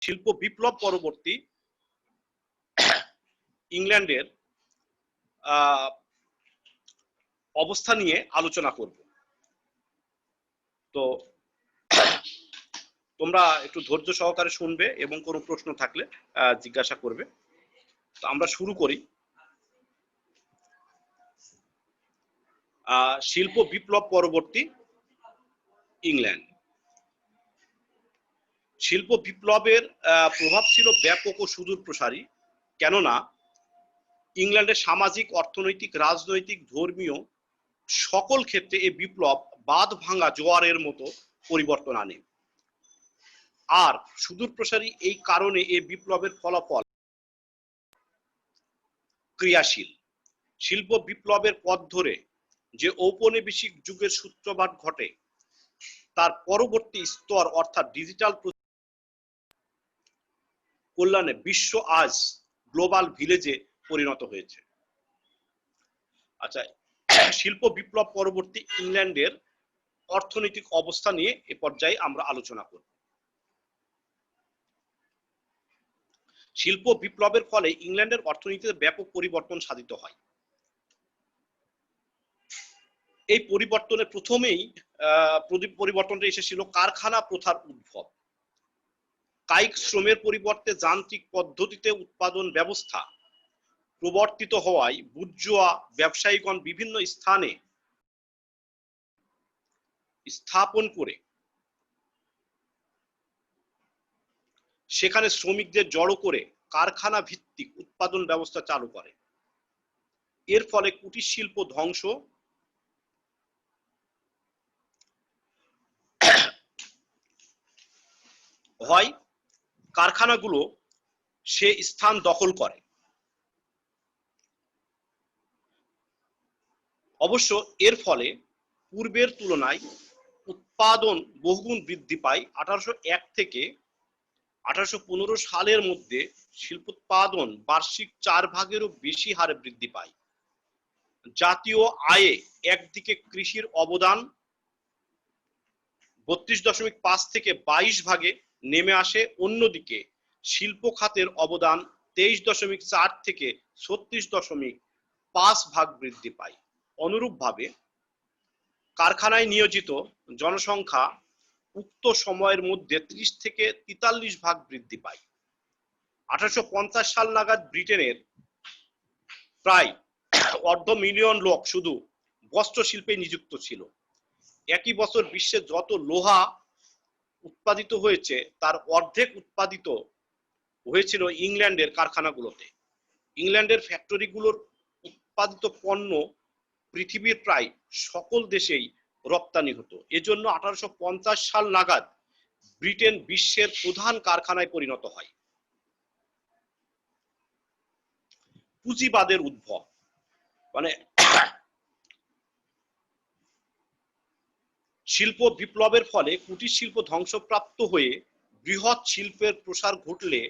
শিল্প বিপ্লব পরবর্তী ইংল্যান্ডের অবস্থা নিয়ে আলোচনা করব। তো তোমরা একটু ধৈর্য সহকারে শুনবে এবং কোনো প্রশ্ন থাকলে জিজ্ঞাসা করবে। তো আমরা শুরু করি। শিল্প বিপ্লব পরবর্তী ইংল্যান্ড। শিল্প বিপ্লবের প্রভাব ছিল ব্যাপক ও সুদূর প্রসারী, কেননা ইংল্যান্ডের সামাজিক, অর্থনৈতিক, রাজনৈতিক, ধর্মীয় সকল ক্ষেত্রে এই বিপ্লব বাঁধ ভাঙা জোয়ারের মতো পরিবর্তন আনে। আর সুদূর প্রসারী এই কারণে এই বিপ্লবের ফলাফল ক্রিয়াশীল। শিল্প বিপ্লবের পথ ধরে যে ঔপনিবেশিক যুগের সূত্রপাত ঘটে, তার পরবর্তী স্তর অর্থাৎ ডিজিটাল কল্যাণে বিশ্ব আজ গ্লোবাল ভিলেজে পরিণত হয়েছে। আচ্ছা, শিল্প বিপ্লব পরবর্তী ইংল্যান্ডের অর্থনৈতিক অবস্থা নিয়ে এ পর্যায়ে আমরা আলোচনা করব। শিল্প বিপ্লবের ফলে ইংল্যান্ডের অর্থনীতিতে ব্যাপক পরিবর্তন সাধিত হয়। এই পরিবর্তনের প্রথমেই পরিবর্তনটা এসেছিল কারখানা প্রথার উদ্ভব। কায়িক শ্রমের পরিবর্তে যান্ত্রিক পদ্ধতিতে উৎপাদন ব্যবস্থা প্রবর্তিত হওয়ায় বুর্জোয়া ব্যবসায়ীগণ বিভিন্ন স্থানে স্থাপন করে সেখানে শ্রমিকদের জড়ো করে কারখানা ভিত্তিক উৎপাদন ব্যবস্থা চালু করে। এর ফলে কুটির শিল্প ধ্বংস হয়, কারখানাগুলো সে স্থান দখল করে। অবশ্য এর ফলে পূর্বের তুলনায় উৎপাদন বহুগুণ বৃদ্ধি পায়। 1801 থেকে 1815 সালের মধ্যে শিল্পোৎপাদন বার্ষিক 4 ভাগেরও বেশি হারে বৃদ্ধি পায়। জাতীয় আয়ে একদিকে কৃষির অবদান 32.5 থেকে 22 ভাগে নেমে আসে, অন্যদিকে শিল্প খাতের অবদান 23.4 থেকে 36.5 ভাগ বৃদ্ধি পায়। অনুরূপভাবে কারখানায় নিয়োজিত জনসংখ্যা উক্ত সময়ের মধ্যে 30 থেকে 43 ভাগ বৃদ্ধি পায়। 1850 সাল নাগাদ ব্রিটেনের প্রায় 500,000 লোক শুধু বস্ত্র শিল্পে নিযুক্ত ছিল। একই বছর বিশ্বে যত লোহা উৎপাদিত হয়েছে তার অর্ধেক উৎপাদিত হয়েছিল ইংল্যান্ডের কারখানাগুলোতে। ইংল্যান্ডের ফ্যাক্টরিগুলোর উৎপাদিত পণ্য পৃথিবীর প্রায় সকল দেশেই রপ্তানি হতো। এজন্য 1850 সাল নাগাদ ব্রিটেন বিশ্বের প্রধান কারখানায় পরিণত হয়। পুঁজিবাদের উদ্ভব, মানে শিল্প বিপ্লবের ফলে কুটির শিল্প ধ্বংসপ্রাপ্ত হয়ে বৃহৎ শিল্পের প্রসার ঘটলে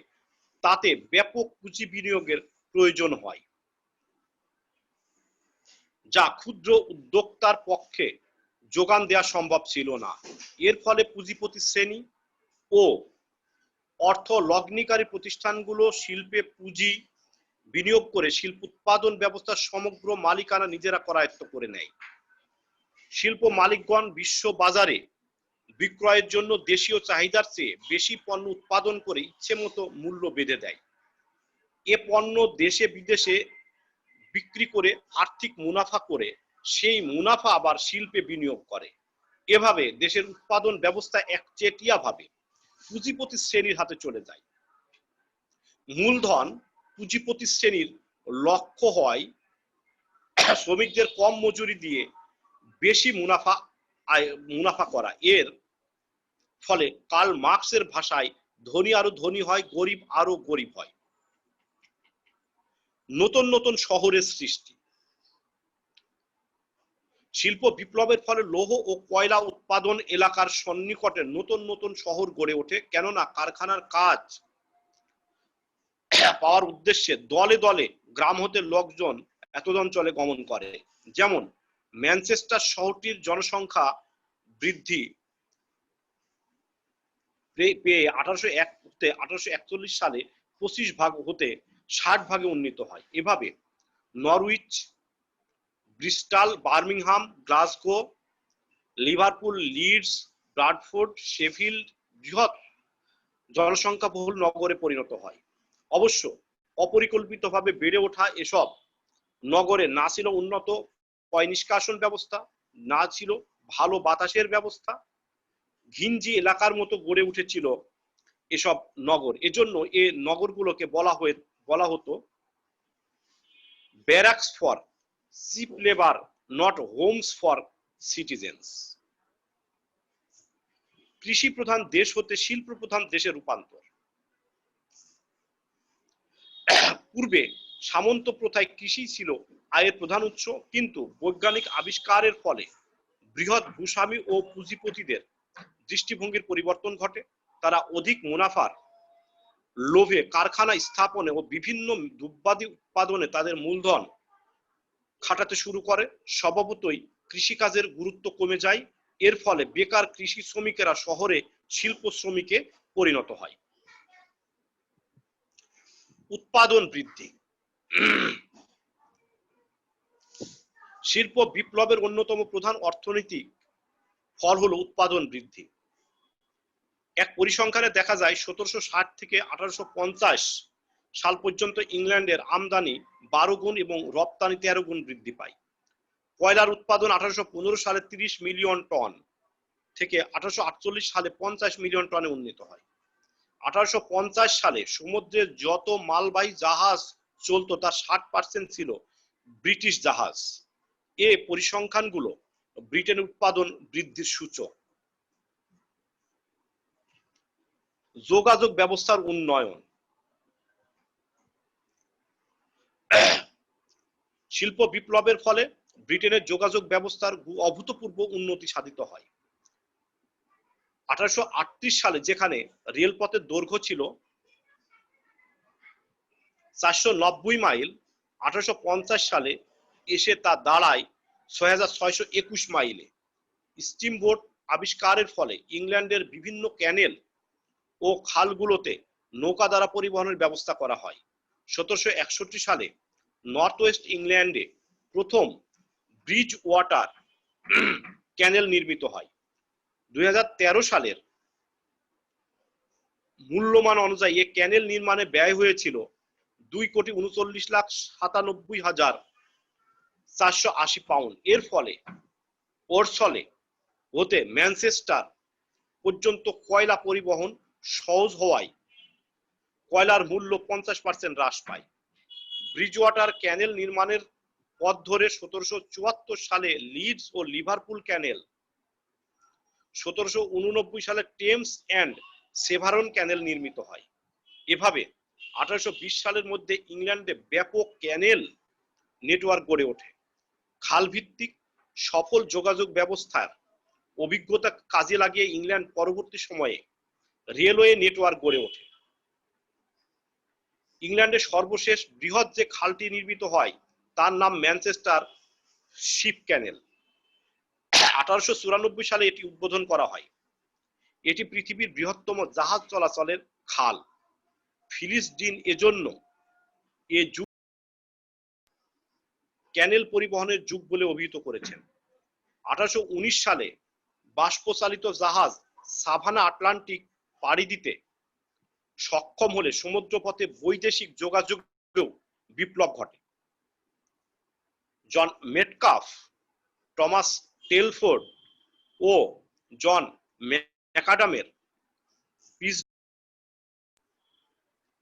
তাতে ব্যাপক পুঁজি বিনিয়োগের প্রয়োজন হয়, যা ক্ষুদ্র উদ্যোক্তার পক্ষে যোগান দেওয়া সম্ভব ছিল না। এর ফলে পুঁজিপতি শ্রেণী ও অর্থ লগ্নিকারী প্রতিষ্ঠানগুলো শিল্পে পুঁজি বিনিয়োগ করে শিল্প উৎপাদন ব্যবস্থার সমগ্র মালিকানা নিজেরা করায়ত্ত করে নেয়। শিল্প মালিকগণ বিশ্ব বাজারে বিক্রয়ের জন্য দেশীয় চাহিদার চেয়ে বেশি পণ্য উৎপাদন করে ইচ্ছে মতো মূল্য বেঁধে দেয়। এ পণ্য দেশে বিদেশে বিক্রি করে আর্থিক মুনাফা করে সেই মুনাফা আবার শিল্পে বিনিয়োগ করে। এভাবে দেশের উৎপাদন ব্যবস্থা একচেটিয়া ভাবে পুঁজিপতি শ্রেণীর হাতে চলে যায়। মূলধন পুঁজিপতি শ্রেণীর লক্ষ্য হয় শ্রমিকদের কম মজুরি দিয়ে বেশি মুনাফা করা। এর ফলে কার্ল মার্কসের ভাষায় ধনী আরো ধনী হয়, গরিব আরো গরিব হয়। নতুন নতুন শহরের সৃষ্টি। শিল্প বিপ্লবের ফলে লৌহ ও কয়লা উৎপাদন এলাকার সন্নিকটে নতুন নতুন শহর গড়ে ওঠে, কেননা কারখানার কাজ পাওয়ার উদ্দেশ্যে দলে দলে গ্রাম হতে লোকজন এতদ অঞ্চলে গমন করে। যেমন ম্যানচেস্টার শহরটির জনসংখ্যা বৃদ্ধি পেয়ে ঘনত্বে 1841 সালে 25 ভাগ হতে 60 ভাগে উন্নীত হয়। এভাবে Norwich, Bristol, Birmingham, Glasgow, Liverpool, Leeds, Bradford, Sheffield বৃহৎ জনসংখ্যা বহুল নগরে পরিণত হয়। অবশ্য অপরিকল্পিতভাবে বেড়ে ওঠা এসব নগরে না ছিল উন্নত পয় নিষ্কাশন ব্যবস্থা, না ছিল ভালো বাতাসের ব্যবস্থা। ঘিঞ্জি এলাকার মতো গড়ে উঠেছিল এসব নগর। এজন্য এই নগরগুলোকে বলা হতো barracks for cheap labour, not homes for citizens. কৃষি প্রধান দেশ হতে শিল্প প্রধান দেশে রূপান্তর। পূর্বে সামন্ত প্রথায় কৃষি ছিল আয়ের প্রধান উৎস, কিন্তু বৈজ্ঞানিক আবিষ্কারের ফলে বৃহৎ ভূস্বামী ও পুঁজিপতিদের দৃষ্টিভঙ্গির পরিবর্তন ঘটে। তারা অধিক মুনাফার লোভে কারখানা স্থাপনে ও বিভিন্ন দ্রব্যাদি উৎপাদনে তাদের মূলধন খাটাতে শুরু করে। স্বভাবতই কৃষিকাজের গুরুত্ব কমে যায়। এর ফলে বেকার কৃষি শ্রমিকেরা শহরে শিল্প শ্রমিকে পরিণত হয়। উৎপাদন বৃদ্ধি। শিল্প বিপ্লবের অন্যতম প্রধান অর্থনৈতিক ফল হলো উৎপাদন বৃদ্ধি। এক পরিসংখ্যানে দেখা যায় 1760 থেকে 1850 সাল পর্যন্ত ইংল্যান্ডের আমদানি 12 গুণ এবং রপ্তানি 13 গুণ বৃদ্ধি পায়। কয়লার উৎপাদন 1815 সালে 30 মিলিয়ন টন থেকে 1848 সালে 50 মিলিয়ন টনে উন্নীত হয়। 1850 সালে সমুদ্রে যত মালবাহী জাহাজ চলতো তার 60% ছিল ব্রিটিশ জাহাজ। এ পরিসংখ্যানগুলো ব্রিটেনের উৎপাদন বৃদ্ধির সূচক। যোগাযোগ ব্যবস্থার উন্নয়ন। শিল্প বিপ্লবের ফলে ব্রিটেনের যোগাযোগ ব্যবস্থার অভূতপূর্ব উন্নতি সাধিত হয়। 1838 সালে যেখানে রেলপথের দৈর্ঘ্য ছিল 490 মাইল, 1850 সালে এসে তা দাঁড়ায় 6621 মাইলে। স্টিমবোট আবিষ্কারের ফলে ইংল্যান্ডের বিভিন্ন ক্যানেল ও খালগুলোতে নৌকা দ্বারা পরিবহনের ব্যবস্থা করা হয়। 1761 সালে নর্থ ওয়েস্ট ইংল্যান্ডে প্রথম ব্রিজ ওয়াটার ক্যানেল নির্মিত হয়। 2013 সালের মূল্যমান অনুযায়ী এই ক্যানেল নির্মাণে ব্যয় হয়েছিল 2,39,97,480 পাউন্ড। এর ফলে ওরসলে হতে ম্যানচেস্টার পর্যন্ত কয়লা পরিবহন সহজ হওয়ায় কয়লার মূল্য 50% হ্রাস পায়। ব্রিজওয়াটার ক্যানেল নির্মাণের পথ ধরে 1774 সালে লিডস ও লিভারপুল ক্যানেল, 1789 সালে টেমস অ্যান্ড সেভারন ক্যানেল নির্মিত হয়। এভাবে 1820 সালের মধ্যে ইংল্যান্ডে ব্যাপক ক্যানেল নেটওয়ার্ক গড়ে ওঠে। খাল ভিত্তিক সফল যোগাযোগ ব্যবস্থার অভিজ্ঞতা কাজে লাগিয়ে ইংল্যান্ড পরবর্তী সময়ে রেলওয়ে নেটওয়ার্ক গড়ে ওঠে। ইংল্যান্ডের সর্বশেষ বৃহৎ যে খালটি নির্মিত হয় তার নাম ম্যানচেস্টার শিপ ক্যানেল। 1894 সালে এটি উদ্বোধন করা হয়। এটি পৃথিবীর বৃহত্তম জাহাজ চলাচলের খাল। ফিলিস ডিন এজন্য এ যুগ ক্যানেল পরিবহনের যুগ বলে অভিহিত করেছেন। 1819 সালে বাষ্পচালিত জাহাজ সাভানা আটলান্টিক পাড়ি দিতে সক্ষম হলে সমুদ্রপথে বৈদেশিক যোগাযোগেও বিপ্লব ঘটে। জন মেটকাফ, টমাস টেলফোর্ড ও জন ম্যাকাডামের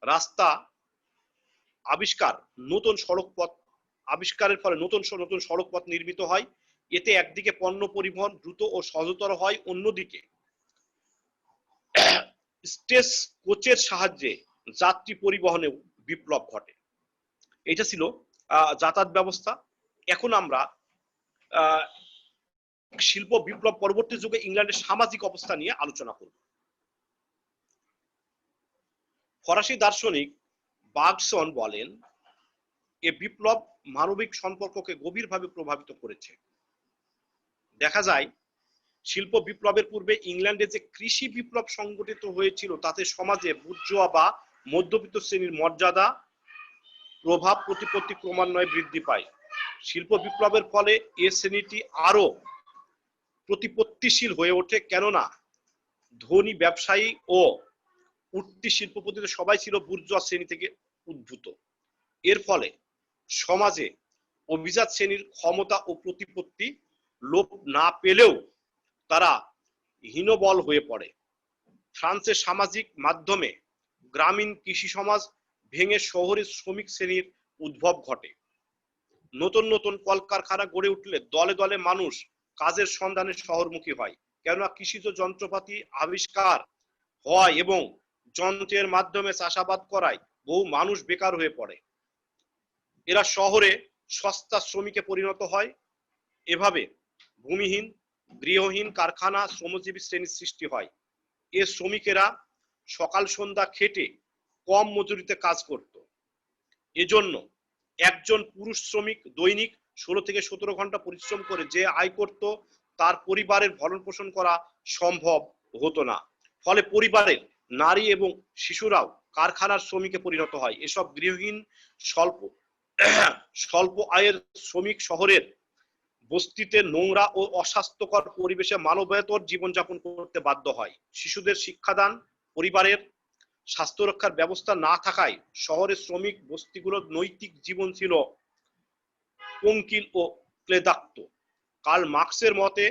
রাস্তা আবিষ্কার নতুন সড়ক পথ আবিষ্কারের ফলে নতুন সড়ক পথ নির্মিত হয়। এতে একদিকে পণ্য পরিবহন দ্রুত ও সহজতর হয়, অন্যদিকে স্টেজ কোচের সাহায্যে যাত্রী পরিবহনেও বিপ্লব ঘটে। এটা ছিল যাতায়াত ব্যবস্থা। এখন আমরা শিল্প বিপ্লব পরবর্তী যুগে ইংল্যান্ডের সামাজিক অবস্থা নিয়ে আলোচনা করব। ফরাসি দার্শনিক বার্গসন বলেন, এ বিপ্লব মানবিক সম্পর্ককে গভীরভাবে প্রভাবিত করেছে। দেখা যায় শিল্প বিপ্লবের পূর্বে ইংল্যান্ডে যে কৃষি বিপ্লব সংগঠিত হয়েছিল তাতে সমাজে বুর্জোয়া বা মধ্যবিত্ত শ্রেণীর মর্যাদা, প্রভাব, প্রতিপত্তি ক্রমান্বয়ে বৃদ্ধি পায়। শিল্প বিপ্লবের ফলে এ শ্রেণীটি আরো প্রতিপত্তিশীল হয়ে ওঠে, কেননা ধনী ব্যবসায়ী ও উঠতি শিল্পপতিদের সবাই ছিল বুর্জোয়া শ্রেণী থেকে উদ্ভূত। এর ফলে সমাজে অভিজাত শ্রেণীর ক্ষমতা ও প্রতিপত্তি লোপ না পেলেও তারা হীনবল হয়ে পড়ে। ফ্রান্সের সামাজিক মাধ্যমে গ্রামীণ কৃষি সমাজ ভেঙে শহরের শ্রমিক শ্রেণীর উদ্ভব ঘটে। নতুন নতুন কলকারখানা গড়ে উঠলে দলে দলে মানুষ কাজের সন্ধানে শহরমুখী হয়, কেননা কৃষিজ যন্ত্রপাতি আবিষ্কার হয় এবং যন্ত্রের মাধ্যমে চাষাবাদ করায় বহু মানুষ বেকার হয়ে পড়ে। এরা শহরে সস্তা শ্রমিকে পরিণত হয়। এভাবে ভূমিহীন, গৃহহীন কারখানা শ্রমজীবী শ্রেণীর সৃষ্টি হয়। এ শ্রমিকেরা সকাল সন্ধ্যা খেটে কম মজুরিতে কাজ করত। এজন্য একজন পুরুষ শ্রমিক দৈনিক 16 থেকে 17 ঘন্টা পরিশ্রম করে যে আয় করত তার পরিবারের ভরণ পোষণ করা সম্ভব হতো না। ফলে পরিবারের নারী এবং শিশুরাও কারখানার শ্রমিকে পরিণত হয়। এসব গৃহহীন স্বল্প আয়ের শ্রমিক শহরের বস্তিতে নোংরা ও অস্বাস্থ্যকর পরিবেশে মানবেতর জীবনযাপন করতে বাধ্য হয়। শিশুদের শিক্ষাদান, পরিবারের স্বাস্থ্য রক্ষার ব্যবস্থা না থাকায় শহরের শ্রমিক বস্তিগুলোর নৈতিক জীবন ছিল পঙ্কিল ও ক্লেদাক্ত। কার্ল মার্কসের মতে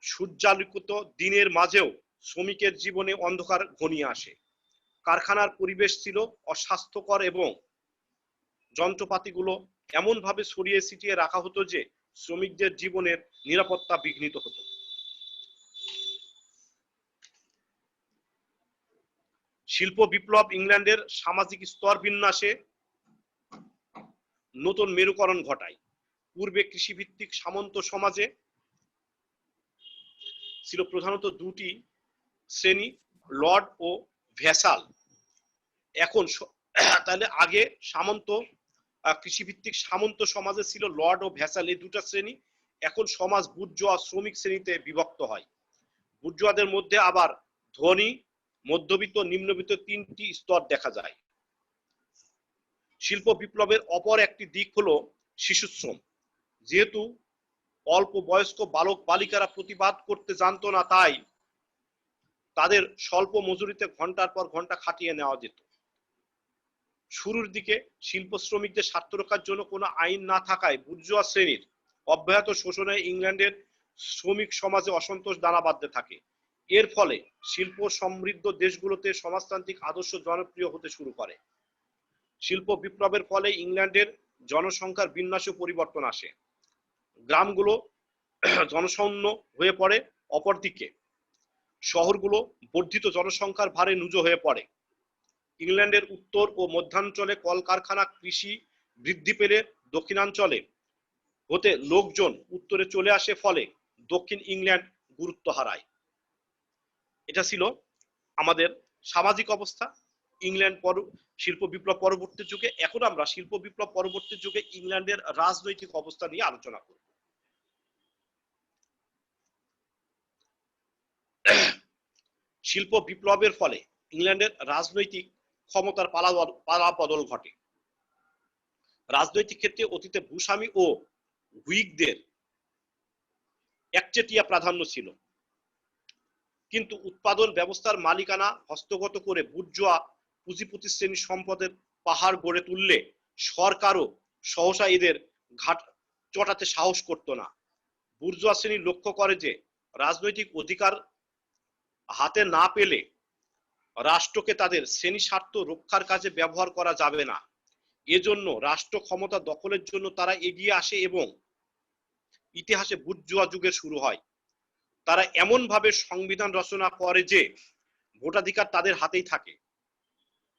সূর্যালোকিত দিনের মাঝেও শ্রমিকের জীবনে অন্ধকার ঘনিয়ে আসে। কারখানার পরিবেশ ছিল অস্বাস্থ্যকর এবং যন্ত্রপাতিগুলো এমন ভাবে ছড়িয়ে ছিটিয়ে রাখা হতো যে শ্রমিকদের জীবনের নিরাপত্তা বিঘ্নিত হতো। শিল্প বিপ্লব ইংল্যান্ডের সামাজিক স্তর বিন্যাসে নতুন মেরুকরণ ঘটায়। পূর্বে কৃষিভিত্তিক সামন্ত সমাজে ছিল প্রধানত দুটি শ্রেণী, লর্ড ও ভ্যাসাল। এখন তাহলে আগে সামন্ত কৃষিভিত্তিক সামন্ত সমাজে ছিল লর্ড ও ভ্যাসাল, এই দুটা শ্রেণী। এখন সমাজ বুর্জোয়া শ্রমিক শ্রেণীতে বিভক্ত হয়। বুর্জোয়াদের মধ্যে আবার ধনী, মধ্যবিত্ত, নিম্নবিত্ত তিনটি স্তর দেখা যায়। শিল্প বিপ্লবের অপর একটি দিক হলো শিশুশ্রম। যেহেতু অল্প বয়স্ক বালক বালিকারা প্রতিবাদ করতে জানতো না, তাই তাদের স্বল্প মজুরিতে ঘন্টার পর ঘন্টা খাটিয়ে নেওয়া যেত। শুরুর দিকে শিল্প শ্রমিকদের স্বার্থ রক্ষার জন্য কোনো আইন না থাকায় বুর্জোয়া শ্রেণীর অব্যাহত শোষণে ইংল্যান্ডের শ্রমিক সমাজে অসন্তোষ দানা বাঁধতে থাকে। এর ফলে শিল্প সমৃদ্ধ দেশগুলোতে সমাজতান্ত্রিক আদর্শ জনপ্রিয় হতে শুরু করে। শিল্প বিপ্লবের ফলে ইংল্যান্ডের জনসংখ্যার বিন্যাসে পরিবর্তন আসে। গ্রামগুলো জনশূন্য হয়ে পড়ে, অপরদিকে শহরগুলো বর্ধিত জনসংখ্যার ভারে নুজো হয়ে পড়ে। ইংল্যান্ডের উত্তর ও মধ্যাঞ্চলে কলকারখানা, কৃষি বৃদ্ধি পেলে দক্ষিণাঞ্চলে হতে লোকজন উত্তরে চলে আসে, ফলে দক্ষিণ ইংল্যান্ড গুরুত্ব হারায়। এটা ছিল আমাদের সামাজিক অবস্থা ইংল্যান্ড শিল্প বিপ্লব পরবর্তী যুগে। এখন আমরা শিল্প বিপ্লব পরবর্তী যুগে ইংল্যান্ডের রাজনৈতিক অবস্থা নিয়ে আলোচনা করব। শিল্প বিপ্লবের ফলে ইংল্যান্ডের রাজনৈতিক ক্ষমতার পালাবদল ঘটে। রাজনৈতিক ক্ষেত্রে অতীতে ভূস্বামী ও হুইগদের একচেটিয়া প্রাধান্য ছিল, কিন্তু উৎপাদন ব্যবস্থার মালিকানা হস্তগত করে বুর্জোয়া পুঁজিপতি শ্রেণীর সম্পদের পাহাড় গড়ে তুললে সরকারও সহসা এদের ঘাট চটাতে সাহস করত না। বুর্জোয়া শ্রেণী লক্ষ্য করে যে রাজনৈতিক অধিকার হাতে না পেলে রাষ্ট্রকে তাদের শ্রেণী স্বার্থ রক্ষার কাজে ব্যবহার করা যাবে না। এজন্য রাষ্ট্র ক্ষমতা দখলের জন্য তারা এগিয়ে আসে এবং ইতিহাসে বুর্জোয়া যুগের শুরু হয়। তারা এমন ভাবে সংবিধান রচনা করে যে ভোটাধিকার তাদের হাতেই থাকে।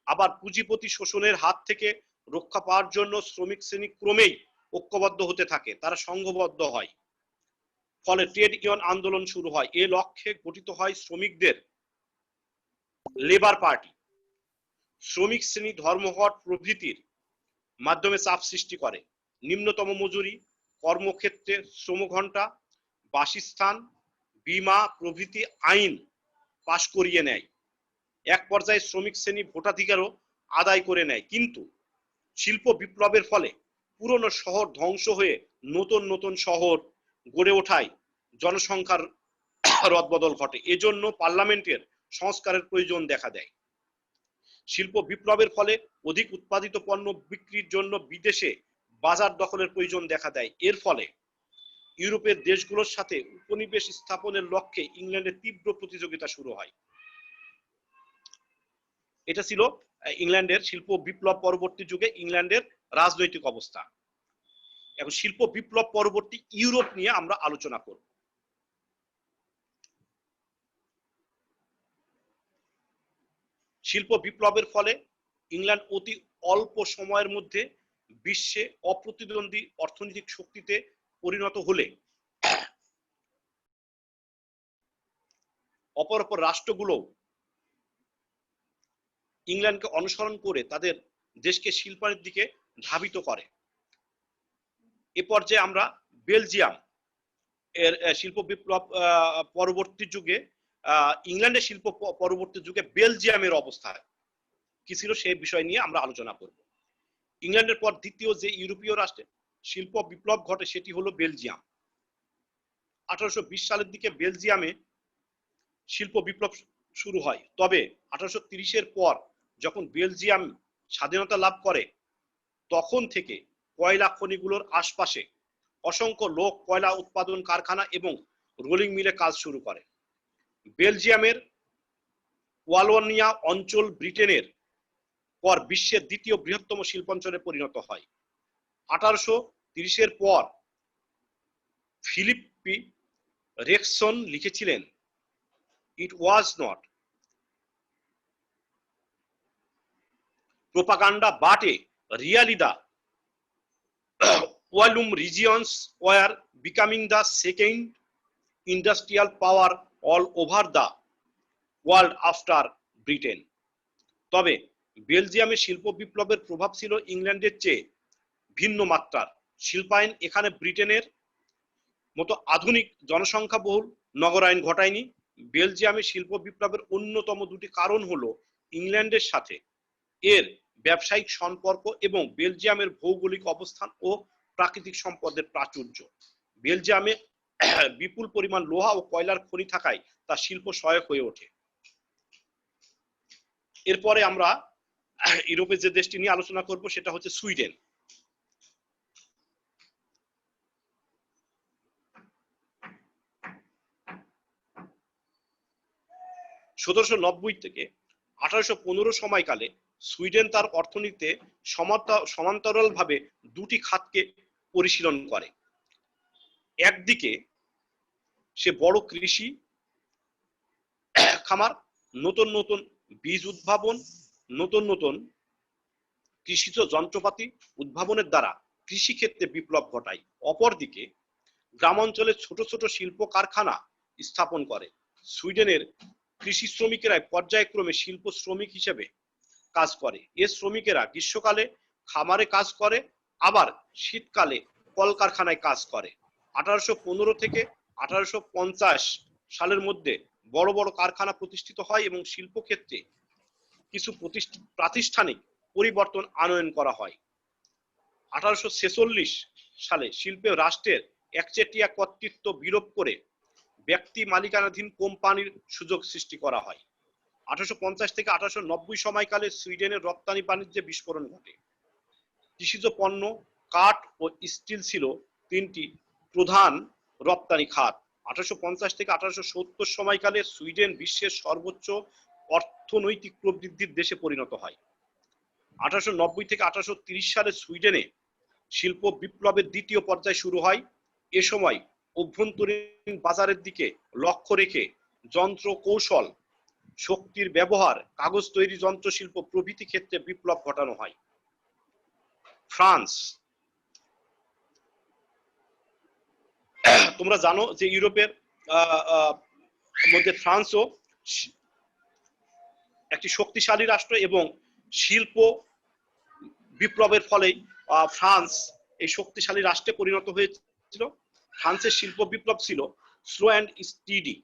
আবার পুঁজিপতি শোষণের হাত থেকে রক্ষা পাওয়ার জন্য শ্রমিক শ্রেণী ক্রমেই ঐক্যবদ্ধ হতে থাকে, তারা সংঘবদ্ধ হয়। ফলে ট্রেড ইউনিয়ন আন্দোলন শুরু হয়। এ লক্ষ্যে গঠিত হয় শ্রমিকদের লেবার পার্টি। শ্রমিক শ্রেণী ধর্মঘট প্রভৃতির মাধ্যমে চাপ সৃষ্টি করে। নিম্নতম মজুরি, কর্মক্ষেত্রে শ্রমঘণ্টা, বাসস্থান, বীমা প্রভৃতি আইন পাশ করিয়ে নেয়। এক পর্যায়ে শ্রমিক শ্রেণী ভোটাধিকারও আদায় করে নেয়। কিন্তু শিল্প বিপ্লবের ফলে পুরনো শহর ধ্বংস হয়ে নতুন নতুন শহর গড়ে ওঠায় জনসংখ্যার রদবদল ঘটে। এজন্য পার্লামেন্টের সংস্কারের প্রয়োজন দেখা দেয়। শিল্প বিপ্লবের ফলে অধিক উৎপাদিত পণ্য বিক্রির জন্য বিদেশে বাজার দখলের প্রয়োজন দেখা দেয়। এর ফলে ইউরোপের দেশগুলোর সাথে উপনিবেশ স্থাপনের লক্ষ্যে ইংল্যান্ডের তীব্র প্রতিযোগিতা শুরু হয়। এটা ছিল ইংল্যান্ডের শিল্প বিপ্লব পরবর্তী যুগে ইংল্যান্ডের রাজনৈতিক অবস্থা। এখন শিল্প বিপ্লব পরবর্তী ইউরোপ নিয়ে আমরা আলোচনা করব। শিল্প বিপ্লবের ফলে ইংল্যান্ড অতি অল্প সময়ের মধ্যে বিশ্বে অপ্রতিদ্বন্দ্বী অর্থনৈতিক শক্তিতে পরিণত হলে অপর রাষ্ট্রগুলো ইংল্যান্ডকে অনুসরণ করে তাদের দেশকে শিল্পের দিকে ধাবিত করে। এ পর্যায়ে আমরা বেলজিয়াম এর শিল্প বিপ্লব পরবর্তী যুগে ইংল্যান্ডের শিল্প পরবর্তী যুগে বেলজিয়ামের অবস্থা কি ছিল সেই বিষয় নিয়ে আমরা আলোচনা করব। ইংল্যান্ডের পর দ্বিতীয় যে ইউরোপীয় রাষ্ট্রে শিল্প বিপ্লব ঘটে সেটি হলো বেলজিয়াম। 1820 সালের দিকে বেলজিয়ামে শিল্প বিপ্লব শুরু হয়। তবে 1830-এর পর যখন বেলজিয়াম স্বাধীনতা লাভ করে তখন থেকে কয়লা খনিগুলোর আশপাশে অসংখ্য লোক কয়লা উৎপাদন কারখানা এবং রোলিং মিলে কাজ শুরু করে। বেলজিয়ামের ওয়ালোনিয়া অঞ্চল ব্রিটেনের পর বিশ্বের দ্বিতীয় বৃহত্তম শিল্পাঞ্চলে পরিণত হয়। 1830-এর পর ফিলিপি রেক্সন লিখেছিলেন, it was not propaganda but really the Walloon regions were becoming the second industrial power all over the world after Britain. তবে বেলজিয়ামে শিল্প বিপ্লবের প্রভাব ছিল ইংল্যান্ডের চেয়ে ভিন্ন মাত্রার। শিল্পায়ন এখানে ব্রিটেনের মতো আধুনিক জনসংখ্যাবহুল নগরায়ন ঘটায়নি। বেলজিয়ামে শিল্প বিপ্লবের অন্যতম দুটি কারণ হলো ইংল্যান্ডের সাথে এর ব্যবসায়িক সম্পর্ক এবং বেলজিয়ামের ভৌগোলিক অবস্থান ও প্রাকৃতিক সম্পদের প্রাচুর্য। বেলজিয়ামে বিপুল পরিমাণ লোহা ও কয়লার খনি থাকায় তা শিল্প সহায়ক হয়ে ওঠে। এরপরে আমরা ইউরোপের যে দেশটি নিয়ে আলোচনা করব সেটা হচ্ছে সুইডেন। 1790 থেকে 1815 সময়কালে সুইডেন তার অর্থনীতিতে সমান্তরালভাবে দুটি খাতকে পরিশীলন করে। একদিকে সে বড় কৃষি খামার, নতুন নতুন বীজ উদ্ভাবন, নতুন নতুন কৃষিজ যন্ত্রপাতি উদ্ভাবনের দ্বারা কৃষি ক্ষেত্রে বিপ্লব ঘটায়। অপরদিকে গ্রামাঞ্চলে ছোট ছোট শিল্প কারখানা স্থাপন করে। সুইডেনের কৃষি শ্রমিকেরা পর্যায়ক্রমে শিল্প শ্রমিক হিসেবে কাজ করে। এ শ্রমিকেরা গ্রীষ্মকালে খামারে কাজ করে, আবার শীতকালে কলকারখানায় কাজ করে। 1815 থেকে 1850 সালের মধ্যে বড় বড় কারখানা প্রতিষ্ঠিত হয় এবং শিল্পক্ষেত্রে কিছু প্রাতিষ্ঠানিক পরিবর্তন আনয়ন করা হয়। 1846 সালে শিল্পে রাষ্ট্রের একচেটিয়া কর্তৃত্ব বিলোপ করে ব্যক্তি মালিকানাধীন কোম্পানির সুযোগ সৃষ্টি করা হয়। 1850 থেকে 1890 সময়কালে সুইডেনের রপ্তানি বাণিজ্যে বিস্ফোরণ ঘটে। কৃষিজ পণ্য, কাঠ ও স্টিল ছিল তিনটি প্রধান রপ্তানি খাত। 1850 থেকে 1870 সময়কালে সুইডেন বিশ্বের সর্বোচ্চ অর্থনৈতিক প্রবৃদ্ধির দেশে পরিণত হয়। 1890 থেকে 1830 সালে সুইডেনে শিল্প বিপ্লবের দ্বিতীয় পর্যায় শুরু হয়। এ সময় অভ্যন্তরীণ বাজারের দিকে লক্ষ্য রেখে যন্ত্র কৌশল, শক্তির ব্যবহার, কাগজ তৈরি যন্ত্র শিল্প প্রভৃতি ক্ষেত্রে বিপ্লব ঘটানো হয়। ফ্রান্স, তোমরা জানো যে ইউরোপের মধ্যে ফ্রান্সও একটি শক্তিশালী রাষ্ট্র এবং শিল্প বিপ্লবের ফলে ফ্রান্স এই শক্তিশালী রাষ্ট্রে পরিণত হয়েছিল। ফ্রান্সের শিল্প বিপ্লব ছিল স্লো অ্যান্ড স্টিডি।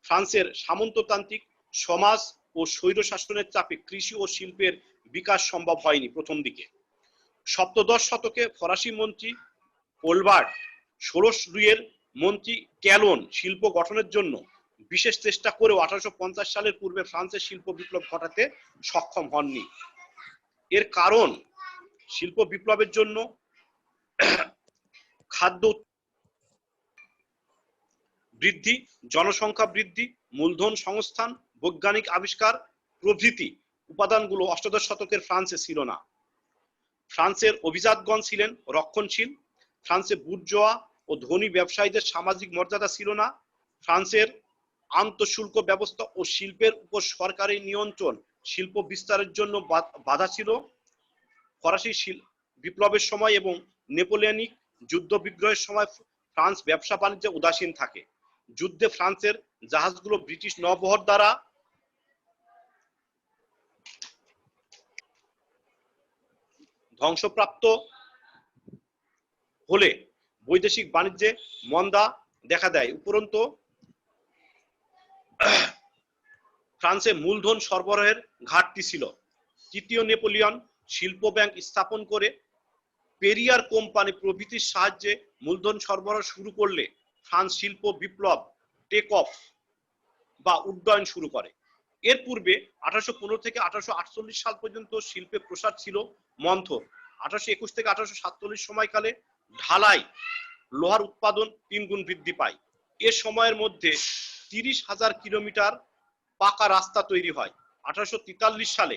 ফ্রান্সের সামন্ততান্ত্রিক সমাজ ও স্বৈরশাসনের চাপে কৃষি ও শিল্পের বিকাশ সম্ভব হয়নি প্রথম দিকে। সপ্তদশ শতকে ফরাসি মন্ত্রী ওলবার্ট, ষোড়শ লুইয়ের মন্ত্রী ক্যালন শিল্প গঠনের জন্য বিশেষ চেষ্টা করেও 1850 সালের পূর্বে ফ্রান্সের শিল্প বিপ্লব ঘটাতে সক্ষম হননি। এর কারণ শিল্প বিপ্লবের জন্য খাদ্য বৃদ্ধি, জনসংখ্যা বৃদ্ধি, মূলধন সংস্থান, বৈজ্ঞানিক আবিষ্কার প্রভৃতি উপাদানগুলো অষ্টাদশ শতকের ফ্রান্সে ছিল না। ফ্রান্সের অভিজাতগণ ছিলেন রক্ষণশীল। ফ্রান্সে বুর্জোয়া ও ধনী ব্যবসায়ীদের সামাজিক মর্যাদা ছিল না। ফ্রান্সের আন্তঃশুল্ক ব্যবস্থা ও শিল্পের উপর সরকারি নিয়ন্ত্রণ শিল্প বিস্তারের জন্য বাধা ছিল। ফরাসি বিপ্লবের সময় এবং নেপোলিয়নিক যুদ্ধ বিগ্রহের সময় ফ্রান্স ব্যবসা বাণিজ্যে উদাসীন থাকে। যুদ্ধে ফ্রান্সের জাহাজগুলো ব্রিটিশ নৌবহর দ্বারা ধ্বংসপ্রাপ্ত হলে বৈদেশিক বাণিজ্যে মন্দা দেখা দেয়। উপরন্তু ফ্রান্সে মূলধন সরবরাহের ঘাটতি ছিল। তৃতীয় নেপোলিয়ন শিল্প ব্যাংক স্থাপন করে পেরিয়ার কোম্পানি প্রভৃতির সাহায্যে মূলধন সরবরাহ শুরু করলে ফ্রান্স শিল্প বিপ্লব টেক অফ বা উড্ডয়ন শুরু করে। এর পূর্বে 1815 থেকে 1848 সাল পর্যন্ত শিল্পের প্রসার ছিল মন্থর। 1821 থেকে 1847 সময়কালে ঢালাই লোহার উৎপাদন 3 গুণ বৃদ্ধি পায়। এ সময়ের মধ্যে 30,000 কিলোমিটার পাকা রাস্তা তৈরি হয়। 1843 সালে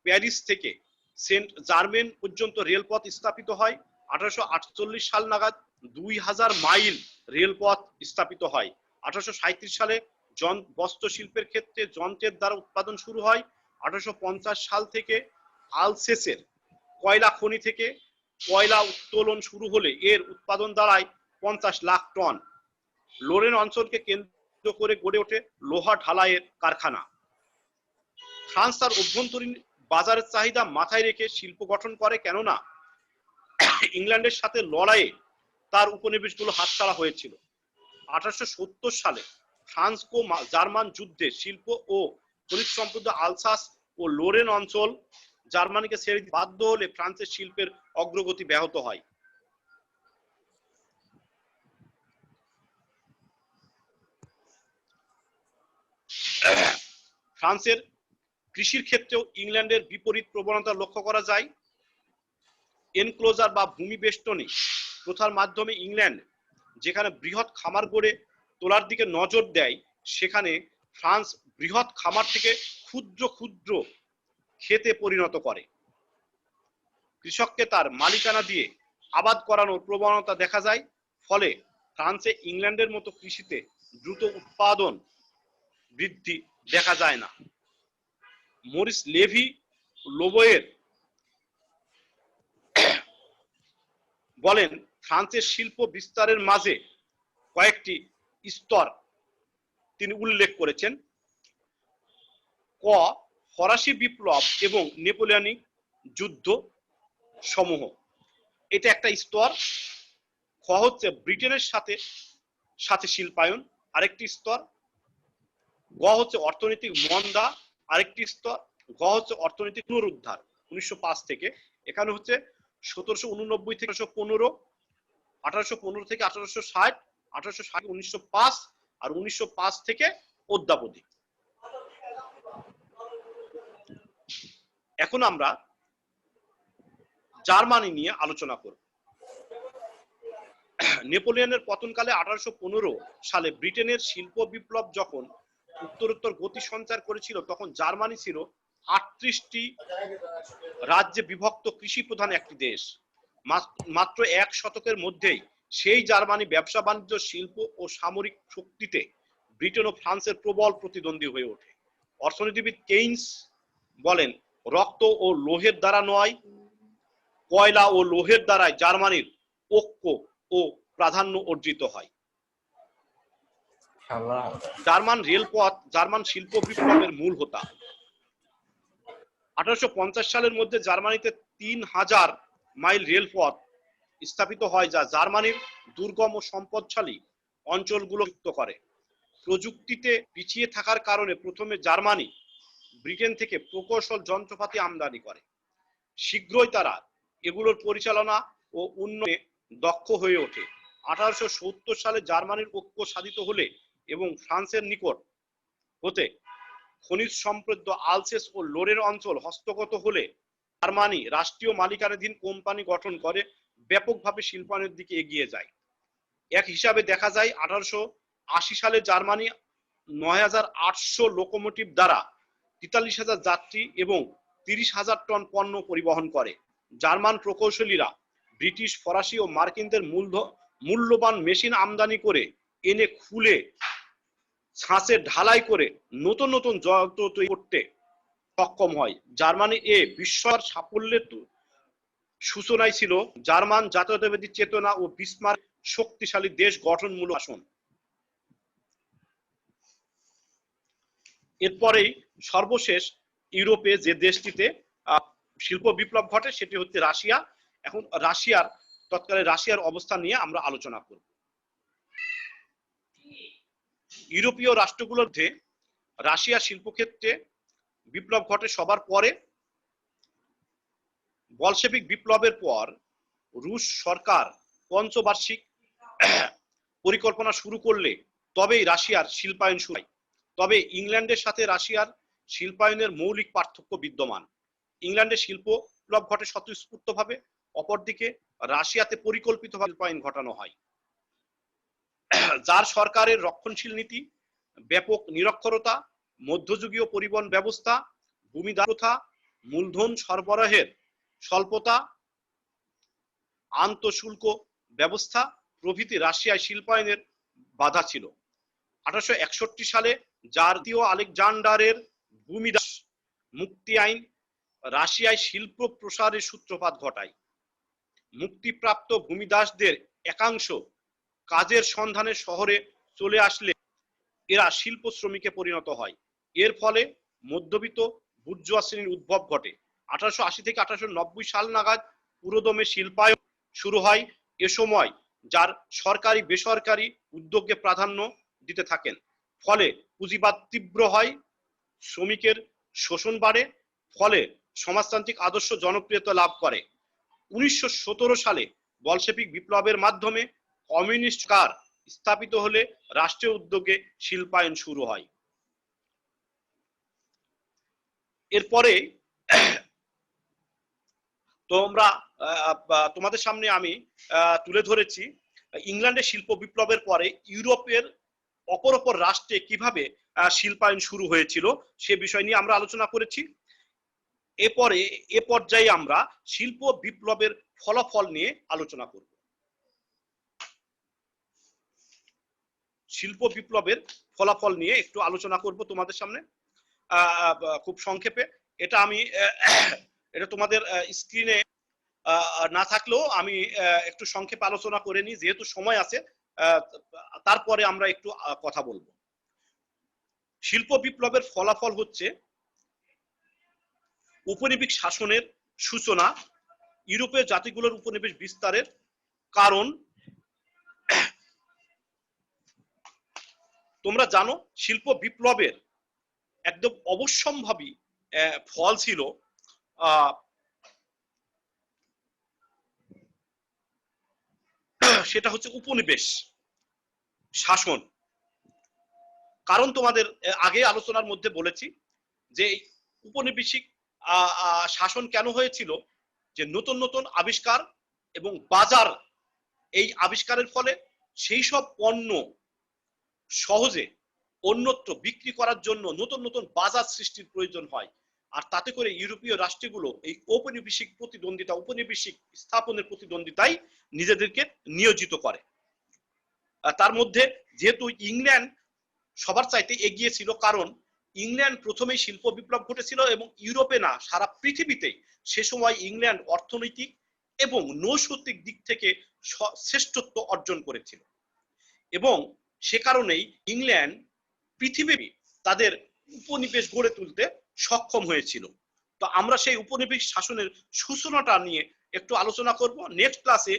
প্যারিস থেকে সেন্ট জার্মেন পর্যন্ত রেলপথ স্থাপিত হয়। 1848 সাল নাগাদ 2000 মাইল রেলপথ স্থাপিত হয়। 1837 সালে বস্ত্র শিল্পের ক্ষেত্রে যন্ত্রের দ্বারা উৎপাদন শুরু হয়। 1850 সাল থেকে আলসেসের কয়লা খনি থেকে কয়লা উত্তোলন শুরু হলে এর উৎপাদন দাঁড়ায় 50 লাখ টন। লোরেন অঞ্চলকে কেন্দ্র করে গড়ে ওঠে লোহা ঢালাইয়ের কারখানা। ফ্রান্স তার অভ্যন্তরীণ বাজারের চাহিদা মাথায় রেখে শিল্প গঠন করে, কেননা ইংল্যান্ডের সাথে লড়াইয়ে তার উপনিবেশগুলো হাতছাড়া হয়েছিল। 1870 সালে ফ্রান্সকো জার্মান যুদ্ধে শিল্প ও খনিজ সম্পদ আলসাস ও লোরেন অঞ্চল জার্মানিকে ছেড়ে দিতে বাধ্য হলে ফ্রান্সের শিল্পের অগ্রগতি ব্যাহত হয়। ফ্রান্সের কৃষির ক্ষেত্রেও ইংল্যান্ডের বিপরীত প্রবণতা লক্ষ্য করা যায়। এনক্লোজার বা ভূমি বেষ্টনী প্রথার মাধ্যমে ইংল্যান্ড যেখানে বৃহৎ খামার গড়ে তোলার দিকে নজর দেয়, সেখানে ফ্রান্স বৃহৎ খামার থেকে ক্ষুদ্র ক্ষুদ্র ক্ষেতে পরিণত করে। কৃষককে তার মালিকানা দিয়ে আবাদ করানোর প্রবণতা দেখা যায়। ফলে ফ্রান্সে ইংল্যান্ডের মতো কৃষিতে দ্রুত উৎপাদন বৃদ্ধি দেখা যায় না। মরিস লেভি লোবোয়ের বলেন, ফ্রান্সের শিল্প বিস্তারের মাঝে কয়েকটি স্তর তিনি উল্লেখ করেছেন। ক, ফরাসি বিপ্লব এবং নেপোলিয়নিক যুদ্ধ সমূহ, এটা একটা স্তর। খ হচ্ছে ব্রিটেনের সাথে সাথে শিল্পায়ন, আরেকটি স্তর। গ হচ্ছে অর্থনৈতিক মন্দা, আরেকটি স্তর। ঘ হচ্ছে অর্থনৈতিক পুনরুদ্ধার 1905 থেকে। এখানে হচ্ছে 1789 থেকে 1815, 1815 থেকে 1860, 1860 1905 আর 1905 থেকে অদ্যাবধি। এখন আমরা জার্মানি নিয়ে আলোচনা করব। নেপোলিয়নের পতনকালে 1815 সালে ব্রিটেনের শিল্প বিপ্লব যখন উত্তরোত্তর গতি সঞ্চার করেছিল, তখন জার্মানি ছিল 38টি রাজ্যে বিভক্ত কৃষি প্রধান একটি দেশ। মাত্র 1 শতকের মধ্যেই সেই জার্মানি ব্যবসা বাণিজ্য, শিল্প ও সামরিক শক্তিতে ব্রিটেন ও ফ্রান্সের প্রবল প্রতিদ্বন্দ্বী হয়ে ওঠে। অর্থনীতিবিদ কেইন্স বলেন, রক্ত ও লোহের দ্বারা নয়, কয়লা ও লোহের দ্বারাই জার্মানির ঐক্য ও প্রাধান্য অর্জিত হয়। জার্মান রেলপথ জার্মান শিল্প বিপ্লবের মূল হোতা। 1850 সালের মধ্যে জার্মানিতে 3000 মাইল রেলপথ স্থাপিত হয়, যা জার্মানির দুর্গম ও সম্পদশালী অঞ্চলগুলো যুক্ত করে। প্রযুক্তিতে পিছিয়ে থাকার কারণে প্রথমে জার্মানি ব্রিটেন থেকে প্রকৌশল যন্ত্রপাতি আমদানি করে। শীঘ্রই তারা এগুলোর পরিচালনা ও উন্নয়নে দক্ষ হয়ে ওঠে। 1870 সালে জার্মানির ঐক্য সাধিত হলে এবং ফ্রান্সের নিকট হতে খনিজ সমৃদ্ধ আলসেস ও লোরের অঞ্চল হস্তগত হলে জার্মানি রাষ্ট্রীয় মালিকানাধীন কোম্পানি গঠন করে ব্যাপকভাবে শিল্পায়নের দিকে এগিয়ে যায়। এক হিসাবে দেখা যায় 1880 সালে জার্মানি ৯,৮০০ লোকোমোটিভ দ্বারা ৪৩,০০০ যাত্রী এবং ৩০,০০০ টন পণ্য পরিবহন করে। জার্মান প্রকৌশলীরা ব্রিটিশ, ফরাসি ও মার্কিনদের মূল্যবান মেশিন আমদানি করে এনে খুলে ছাঁচে ঢালাই করে নতুন নতুন যন্ত্র তৈরি করতে সক্ষম হয়। জার্মানি এ বিশ্বর সাফল্যের সূচনায় ছিল জার্মান জাতীয়তাবাদী চেতনা ও বিসমার্ক শক্তিশালী দেশ গঠনমূলক আসন। এরপরেই সর্বশেষ ইউরোপে যে দেশটিতে শিল্প বিপ্লব ঘটে সেটি হচ্ছে রাশিয়া। এখন তৎকালে রাশিয়ার অবস্থান নিয়ে আমরা আলোচনা করব। ইউরোপীয় রাষ্ট্রগুলোর মধ্যে রাশিয়া শিল্পক্ষেত্রে বিপ্লব ঘটে সবার পরে। বলশেভিক বিপ্লবের পর রুশ সরকার পঞ্চবার্ষিক পরিকল্পনা শুরু করলে তবেই রাশিয়ার শিল্পায়ন শুরু হয়। তবে ইংল্যান্ডের সাথে রাশিয়ার শিল্পায়নের মৌলিক পার্থক্য বিদ্যমান। ইংল্যান্ডে শিল্প বিপ্লব ঘটে স্বতঃস্ফূর্তভাবে, অপরদিকে রাশিয়াতে পরিকল্পিতভাবে শিল্পায়ন ঘটানো হয়। যার সরকারের রক্ষণশীল নীতি, ব্যাপক নিরক্ষরতা, মধ্যযুগীয় পরিবহন ব্যবস্থা, ভূমিদান প্রথা, মূলধন সরবরাহের স্বল্পতা, আন্তঃশুল্ক ব্যবস্থা প্রভৃতি রাশিয়ায় শিল্পায়নের বাধা ছিল। 1861 সালে জাতীয় আলেকজান্ডারের ভূমিদাস মুক্তি আইন রাশিয়ায় শিল্প প্রসারের সূত্রপাত ঘটায়। মুক্তিপ্রাপ্ত ভূমিদাসদের একাংশ কাজের সন্ধানে শহরে চলে আসলে এরা শিল্প শ্রমিকে পরিণত হয়। এর ফলে মধ্যবিত্ত বুর্জোয়া শ্রেণীর উদ্ভব ঘটে। 1880 থেকে 1890 সাল নাগাদ পুরোদমে শিল্পায়ন শুরু হয়। এ সময় যার সরকারি বেসরকারি উদ্যোগকে প্রাধান্য দিতে থাকেন। ফলে পুঁজিবাদ তীব্র হয়, শ্রমিকের শোষণ বাড়ে, ফলে সমাজতান্ত্রিক আদর্শ জনপ্রিয়তা লাভ করে। 1917 সালে বলশেভিক বিপ্লবের মাধ্যমে কমিউনিস্ট সরকার স্থাপিত হলে রাষ্ট্রীয় উদ্যোগে শিল্পায়ন শুরু হয়। এরপরে তোমাদের সামনে আমি তুলে ধরেছি ইংল্যান্ডের শিল্প বিপ্লবের পরে ইউরোপের অপর রাষ্ট্রে কিভাবে শিল্পায়ন শুরু হয়েছিল সে বিষয় নিয়ে আমরা আলোচনা করেছি। এরপরে এ পর্যায়ে আমরা শিল্প বিপ্লবের ফলাফল নিয়ে আলোচনা করব। শিল্প বিপ্লবের ফলাফল নিয়ে একটু আলোচনা করব তোমাদের সামনে খুব সংক্ষেপে। এটা তোমাদের স্ক্রিনে না থাকলেও আমি একটু সংক্ষেপে আলোচনা করে নিই, যেহেতু সময় আছে, তারপরে আমরা একটু কথা বলবো। শিল্প বিপ্লবের ফলাফল হচ্ছে উপনিবেশ শাসনের সূচনা। ইউরোপীয় জাতিগুলোর উপনিবেশ বিস্তারের কারণ তোমরা জানো, শিল্প বিপ্লবের একদম অবশ্যম্ভাবী ফল ছিল সেটা হচ্ছে উপনিবেশ শাসন। কারণ তোমাদের আগে আলোচনার মধ্যে বলেছি যে উপনিবেশিক শাসন কেন হয়েছিল, যে নতুন নতুন আবিষ্কার এবং বাজার, এই আবিষ্কারের ফলে সেই সব পণ্য সহজে অন্যত্র বিক্রি করার জন্য নতুন নতুন বাজার সৃষ্টির প্রয়োজন হয়। আর তাতে করে ইউরোপীয় রাষ্ট্রগুলো এই ঔপনিবেশিক প্রতিদ্বন্দ্বিতা, উপনিবেশিক স্থাপনের প্রতিদ্বন্দ্বিতায় নিজেদেরকে নিয়োজিত করে। তার মধ্যে যেহেতু ইংল্যান্ড সবার চাইতে এগিয়ে ছিল, কারণ ইংল্যান্ড প্রথমেই শিল্প বিপ্লব ঘটেছিল এবং ইউরোপে না সারা পৃথিবীতে সে সময় ইংল্যান্ড অর্থনৈতিক এবং নৈসর্গিক দিক থেকে শ্রেষ্ঠত্ব অর্জন করেছিল এবং সে কারণেই ইংল্যান্ড পৃথিবী তাদের উপনিবেশ গড়ে তুলতে সক্ষম হয়েছিল। তো আমরা সেই উপনিবেশ শাসনের সূচনাটা নিয়ে একটু আলোচনা করব। নেক্সট ক্লাসে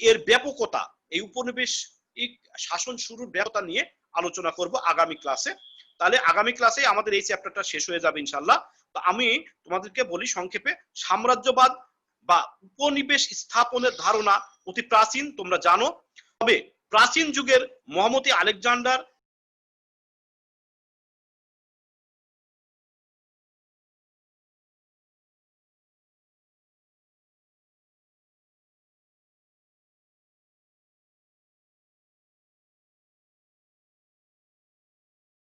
এর ব্যাপকতা, এই উপনিবেশ এই শাসন শুরুর ব্যবস্থা নিয়ে আলোচনা করব আগামী ক্লাসে। তাহলে আগামী ক্লাসে আমাদের এই চ্যাপ্টারটা শেষ হয়ে যাবে ইনশাল্লাহ। তো আমি তোমাদেরকে বলি সংক্ষেপে, সাম্রাজ্যবাদ বা উপনিবেশ স্থাপনের ধারণা অতি প্রাচীন, তোমরা জানো। তবে প্রাচীন যুগের মহামতি আলেকজান্ডার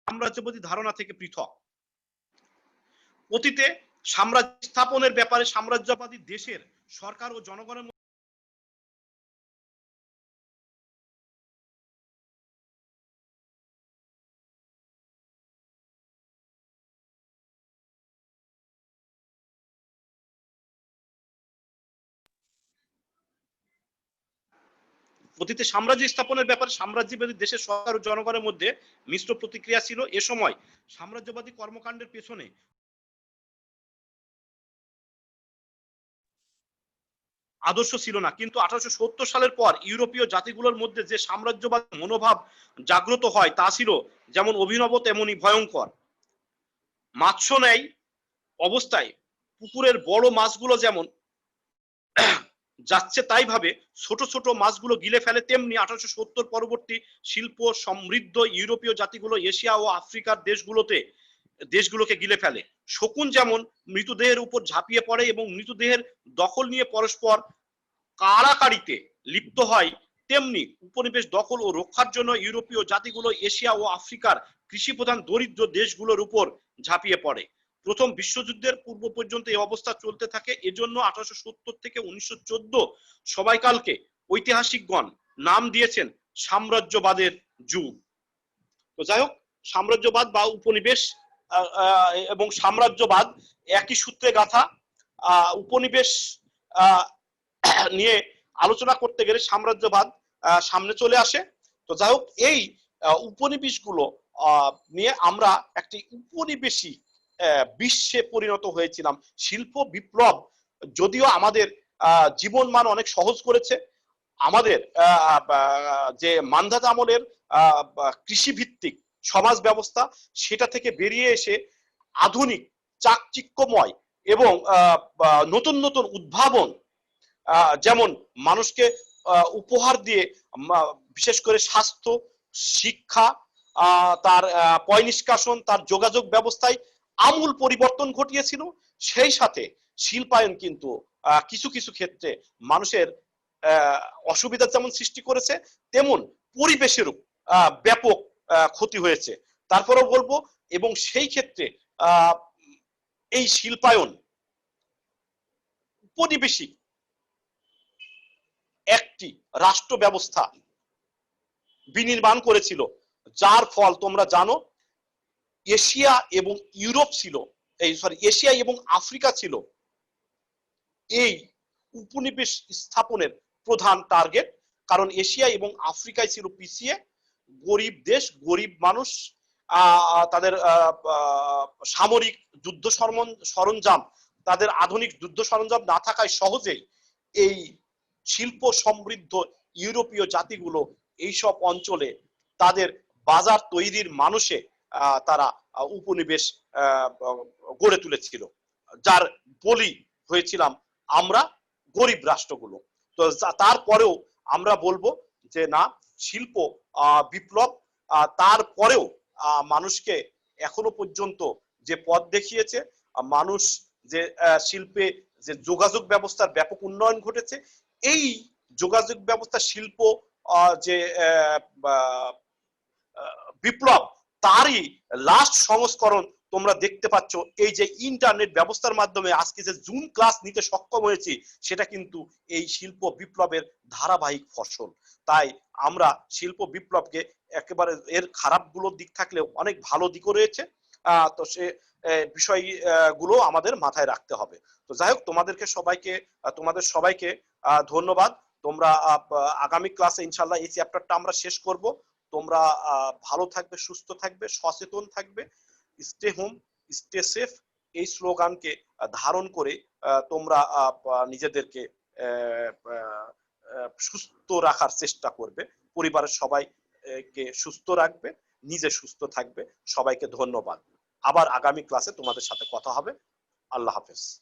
সাম্রাজ্যবাদী ধারণা থেকে পৃথক। অতীতে সাম্রাজ্য স্থাপনের ব্যাপারে সাম্রাজ্যবাদী দেশের সরকার ও জনগণের অতীতে সাম্রাজ্য স্থাপনের ব্যাপারে সাম্রাজ্যবাদী দেশের সরকার ও জনগণের মধ্যে মিশ্র প্রতিক্রিয়া ছিল। এ সময় সাম্রাজ্যবাদী কর্মকাণ্ডের পেছনে আদর্শ ছিল না, কিন্তু 1870 সালের পর ইউরোপীয় জাতিগুলোর মধ্যে যে সাম্রাজ্যবাদ মনোভাব জাগ্রত হয় তা ছিল যেমন অভিনব তেমনি ভয়ঙ্কর। মাৎস্য ন্যায় অবস্থায় পুকুরের বড় মাছগুলো যেমন যাচ্ছে তাই ভাবে ছোট ছোট মাছগুলো গিলে ফেলে, তেমনি 1870 পরবর্তী শিল্প সমৃদ্ধ ইউরোপীয় জাতিগুলো এশিয়া ও আফ্রিকার দেশগুলোকে গিলে ফেলে। শকুন যেমন মৃতদেহের উপর ঝাঁপিয়ে পড়ে এবং মৃতদেহের দখল নিয়ে পরস্পর কাড়াকাড়িতে লিপ্ত হয়, তেমনি উপনিবেশ দখল ও রক্ষার জন্য ইউরোপীয় জাতিগুলো এশিয়া ও আফ্রিকার কৃষিপ্রধান দরিদ্র দেশগুলোর উপর ঝাঁপিয়ে পড়ে। প্রথম বিশ্বযুদ্ধের পূর্ব পর্যন্ত এই অবস্থা চলতে থাকে। এজন্য 1870 থেকে 1914 সময়কালকে ঐতিহাসিকগণ নাম দিয়েছেন সাম্রাজ্যবাদের যুগ। তো যাই হোক, সাম্রাজ্যবাদ বা উপনিবেশ এবং সাম্রাজ্যবাদ একই সূত্রে গাঁথা। উপনিবেশ নিয়ে আলোচনা করতে গেলে সাম্রাজ্যবাদ সামনে চলে আসে। তো যাই হোক, এই উপনিবেশগুলো নিয়ে আমরা একটি উপনিবেশিক বিশ্বে পরিণত হয়েছিলাম। শিল্প বিপ্লব যদিও আমাদের জীবন মান অনেক সহজ করেছে, আমাদের যে মান্ধাতা আমলের কৃষিভিত্তিক সমাজ ব্যবস্থা সেটা থেকে বেরিয়ে এসে আধুনিক চাকচিক্যময় এবং নতুন নতুন উদ্ভাবন, যেমন মানুষকে উপহার দিয়ে বিশেষ করে স্বাস্থ্য, শিক্ষা, তার পয় নিষ্কাশন, তার যোগাযোগ ব্যবস্থায় আমূল পরিবর্তন ঘটিয়েছিল। সেই সাথে শিল্পায়ন কিন্তু কিছু কিছু ক্ষেত্রে মানুষের অসুবিধা যেমন সৃষ্টি করেছে, তেমন পরিবেশেরও ব্যাপক ক্ষতি হয়েছে। তারপরেও বলবো, এবং সেই ক্ষেত্রে এই শিল্পায়ন উপনিবেশিক একটি রাষ্ট্র ব্যবস্থা বিনির্মাণ করেছিল, যার ফল তোমরা জানো এশিয়া এবং ইউরোপ ছিল, এশিয়া এবং আফ্রিকা ছিল এই উপনিবেশ স্থাপনের প্রধান টার্গেট। কারণ এশিয়া এবং আফ্রিকায় ছিল পিছিয়ে, গরিব দেশ, গরিব মানুষ, তাদের সামরিক যুদ্ধ সরঞ্জাম, তাদের আধুনিক যুদ্ধ সরঞ্জাম না থাকায় সহজেই এই শিল্প সমৃদ্ধ ইউরোপীয় জাতিগুলো এইসব অঞ্চলে তাদের বাজার তৈরির মানুষে তারা উপনিবেশ গড়ে তুলেছিল, যার বলি হয়েছিলাম আমরা গরিব রাষ্ট্রগুলো। তো তারপরেও আমরা বলবো যে না, শিল্প বিপ্লব তারপরেও মানুষকে এখনো পর্যন্ত যে পথ দেখিয়েছে, মানুষ যে শিল্পে যে যোগাযোগ ব্যবস্থার ব্যাপক উন্নয়ন ঘটেছে, এই যোগাযোগ ব্যবস্থা শিল্প যে বিপ্লব, তারই লাস্ট সংস্করণ তোমরা দেখতে পাচ্ছ এই যে ইন্টারনেট ব্যবস্থার মাধ্যমে আজকে যে জুম ক্লাস নিতে সক্ষম হয়েছি, সেটা কিন্তু এই শিল্প বিপ্লবের ধারাবাহিক ফসল। তাই আমরা শিল্প বিপ্লবকে একেবারে, এর খারাপগুলোর দিক থাকলেও অনেক ভালো দিকও রয়েছে, তো সে বিষয়গুলো আমাদের মাথায় রাখতে হবে। তো যাই হোক, তোমাদের সবাইকে ধন্যবাদ। তোমরা আগামী ক্লাসে ইনশাল্লাহ এই চ্যাপ্টারটা আমরা শেষ করব। তোমরা ভালো থাকবে, সুস্থ থাকবে, সচেতন থাকবে। স্টে হোম, স্টে সেফ, এই স্লোগানকে ধারণ করে তোমরা নিজেদেরকে সুস্থ রাখার চেষ্টা করবে, পরিবারের সবাইকে সুস্থ রাখবে, নিজে সুস্থ থাকবে। সবাইকে ধন্যবাদ। আবার আগামী ক্লাসে তোমাদের সাথে কথা হবে। আল্লাহ হাফেজ।